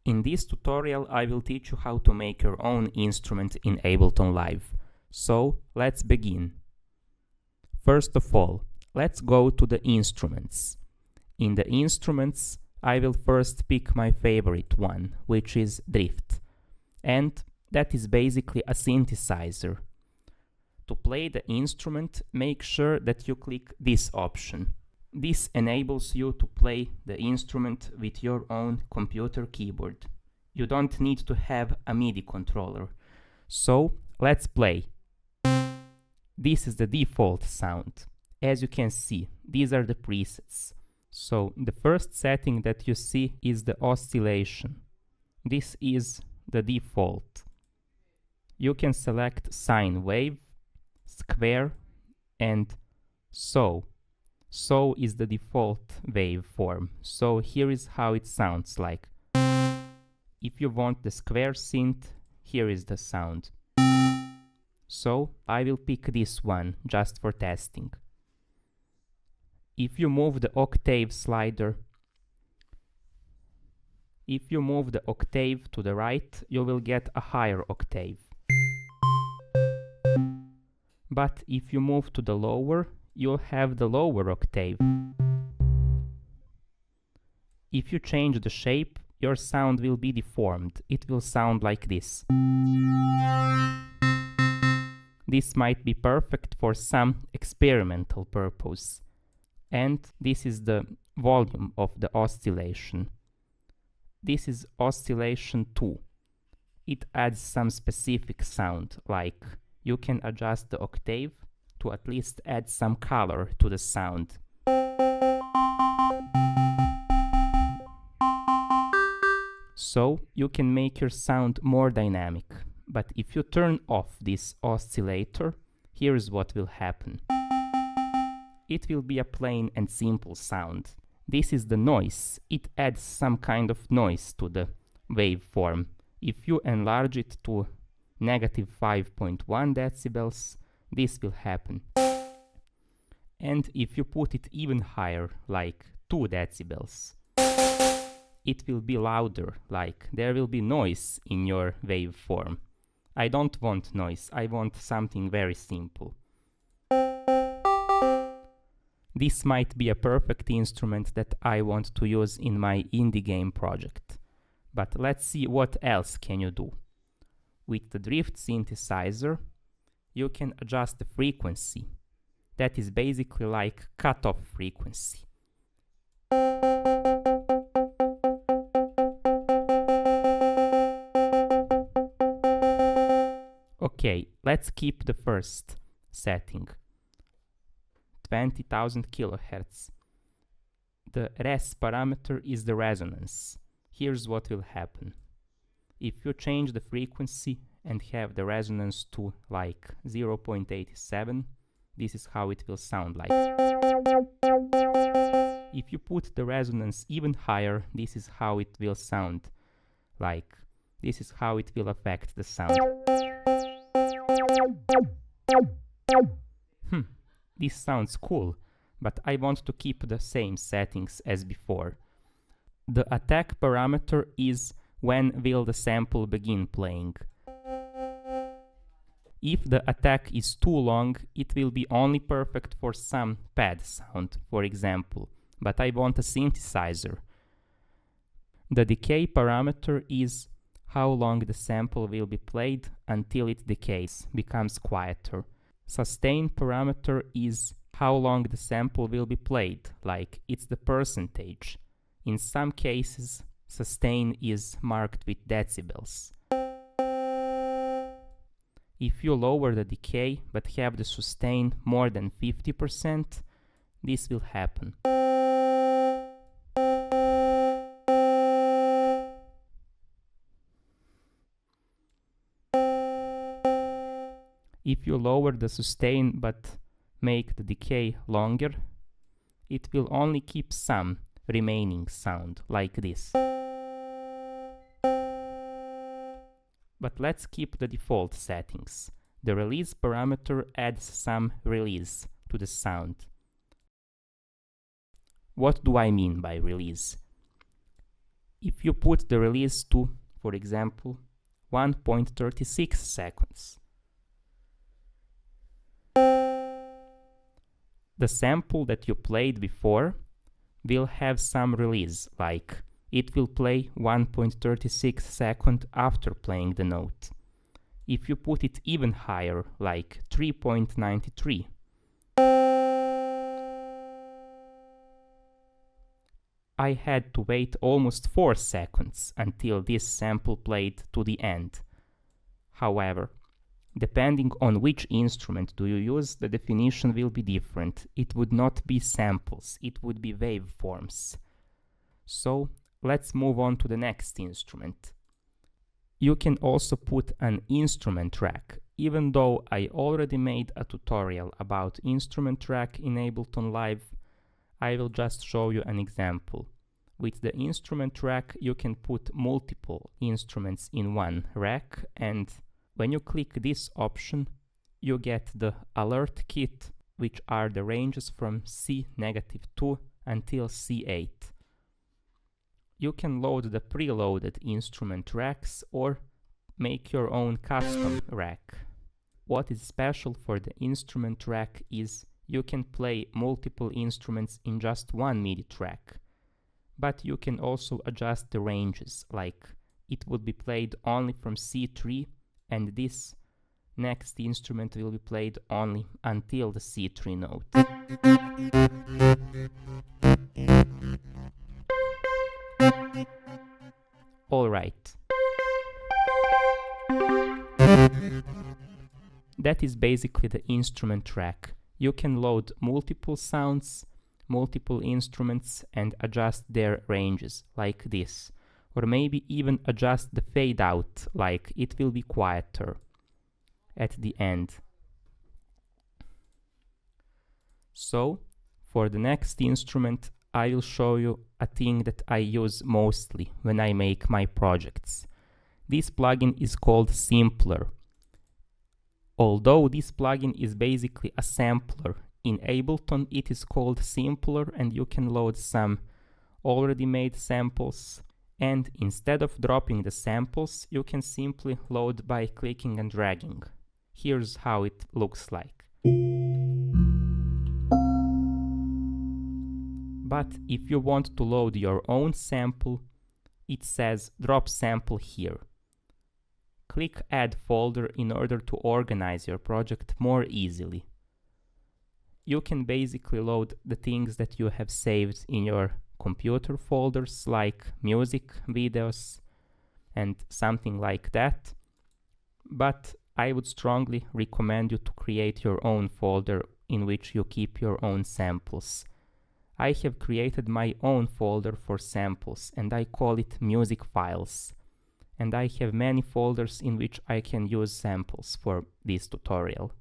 In this tutorial I will teach you how to make your own instrument in Ableton Live. So let's begin. First of all, let's go to the instruments. In the instruments I will first pick my favorite one, which is Drift. And that is basically a synthesizer. To play the instrument, make sure that you click this option. This enables you to play the instrument with your own computer keyboard. You don't need to have a MIDI controller. So let's play. This is the default sound. As you can see, these are the presets. So the first setting that you see is the oscillation. This is the default. You can select sine wave, square, and saw. Saw is the default waveform. So here is how it sounds like. If you want the square synth, here is the sound. So I will pick this one just for testing. If you move the octave slider, if you move the octave to the right, you will get a higher octave. But if you move to the lower, you'll have the lower octave. If you change the shape, your sound will be deformed. It will sound like this. This might be perfect for some experimental purpose. And this is the volume of the oscillation. This is oscillation 2. It adds some specific sound, like you can adjust the octave to at least add some color to the sound. So you can make your sound more dynamic. But if you turn off this oscillator, here's what will happen. It will be a plain and simple sound. This is the noise. It adds some kind of noise to the waveform. If you enlarge it to -5.1 decibels, this will happen. And if you put it even higher, like 2 decibels, it will be louder, like there will be noise in your waveform. I don't want noise, I want something very simple. This might be a perfect instrument that I want to use in my indie game project. But let's see what else can you do. With the Drift synthesizer, you can adjust the frequency. That is basically like cutoff frequency. Okay, let's keep the first setting. 20,000 kHz. The res parameter is the resonance. Here's what will happen. If you change the frequency and have the resonance to like 0.87, this is how it will sound like. If you put the resonance even higher, this is how it will sound like. This is how it will affect the sound. This sounds cool, but I want to keep the same settings as before. The attack parameter is when will the sample begin playing. If the attack is too long, it will be only perfect for some pad sound, for example, but I want a synthesizer. The decay parameter is how long the sample will be played until it decays, becomes quieter. Sustain parameter is how long the sample will be played, like it's the percentage. In some cases, sustain is marked with decibels. If you lower the decay but have the sustain more than 50%, this will happen. If you lower the sustain but make the decay longer, it will only keep some remaining sound, like this. But let's keep the default settings. The release parameter adds some release to the sound. What do I mean by release? if you put the release to, for example, 1.36 seconds, the sample that you played before will have some release, like it will play 1.36 seconds after playing the note. If you put it even higher, like 3.93, I had to wait almost 4 seconds until this sample played to the end. However, depending on which instrument do you use, the definition will be different. It would not be samples, it would be waveforms. So let's move on to the next instrument. You can also put an instrument track. Even though I already made a tutorial about instrument track in Ableton Live, I will just show you an example. With the instrument track, you can put multiple instruments in one rack, and when you click this option, you get the alert kit, which are the ranges from C-2 until C8. You can load the preloaded instrument racks or make your own custom rack. What is special for the instrument rack is you can play multiple instruments in just one MIDI track, but you can also adjust the ranges, like it would be played only from C3 and this next instrument will be played only until the C3 note. Alright. That is basically the instrument track. You can load multiple sounds, multiple instruments, and adjust their ranges, like this. Or maybe even adjust the fade out, like it will be quieter at the end. So, for the next instrument, I will show you a thing that I use mostly when I make my projects. This plugin is called Simpler. Although this plugin is basically a sampler, in Ableton it is called Simpler, and you can load some already made samples, and instead of dropping the samples, you can simply load by clicking and dragging. Here's how it looks like. But if you want to load your own sample, it says drop sample here. Click add folder in order to organize your project more easily. You can basically load the things that you have saved in your computer folders, like music, videos, and something like that. But I would strongly recommend you to create your own folder in which you keep your own samples. I have created my own folder for samples and I call it music files. And I have many folders in which I can use samples for this tutorial.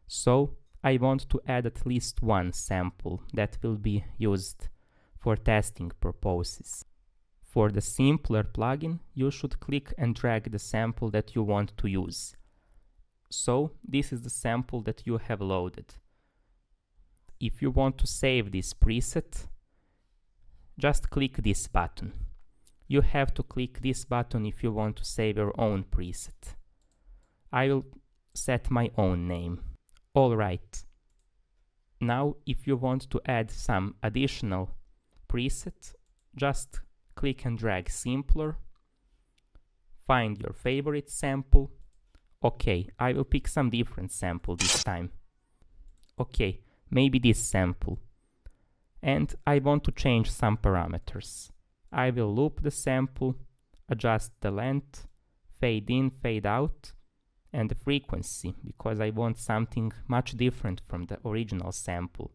So I want to add at least one sample that will be used for testing purposes. For the Simpler plugin, you should click and drag the sample that you want to use. So this is the sample that you have loaded. If you want to save this preset, just click this button. You have to click this button if you want to save your own preset. I will set my own name. Alright. Now, if you want to add some additional preset, just click and drag Simpler, find your favorite sample. Okay, I will pick some different sample this time. Okay, maybe this sample. And I want to change some parameters. I will loop the sample, adjust the length, fade in, fade out, and the frequency, because I want something much different from the original sample.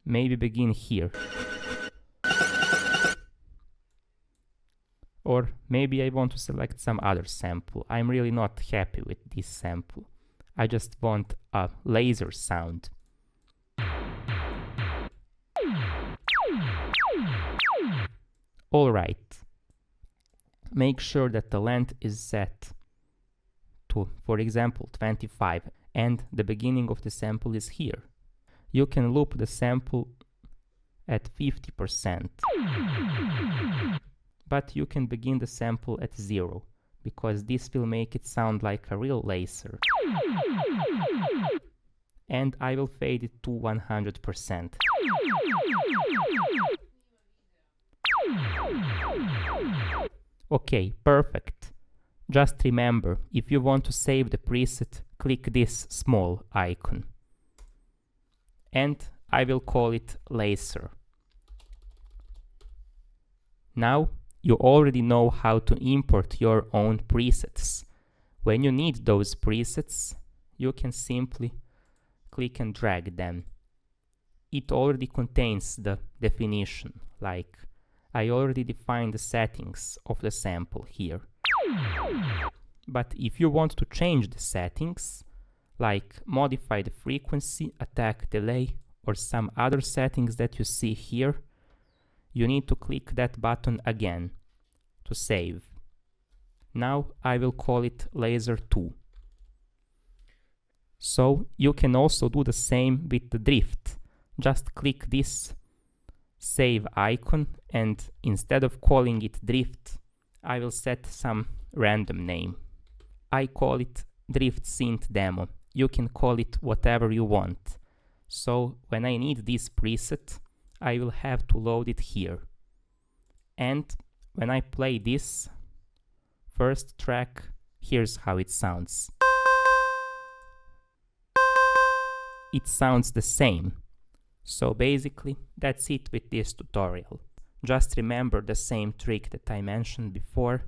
Maybe begin here. Or maybe I want to select some other sample. I'm really not happy with this sample. I just want a laser sound. Alright. Make sure that the length is set to, for example, 25, and the beginning of the sample is here. You can loop the sample at 50%. But you can begin the sample at 0, because this will make it sound like a real laser. And I will fade it to 100%. Okay, perfect. Just remember, if you want to save the preset, click this small icon. And I will call it laser. Now, you already know how to import your own presets. When you need those presets, you can simply click and drag them. It already contains the definition, like I already defined the settings of the sample here. But if you want to change the settings, like modify the frequency, attack, delay, or some other settings that you see here, you need to click that button again to save. Now I will call it laser 2. So you can also do the same with the drift. Just click this save icon, and instead of calling it drift, I will set some random name. I call it drift synth demo. You can call it whatever you want. So when I need this preset, I will have to load it here. And when I play this first track, here's how it sounds. It sounds the same. So basically, that's it with this tutorial. Just remember the same trick that I mentioned before,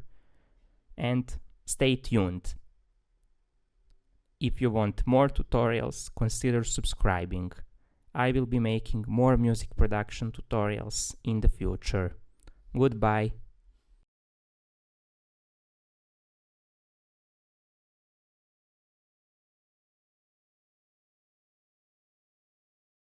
and stay tuned. If you want more tutorials, consider subscribing. I will be making more music production tutorials in the future. Goodbye.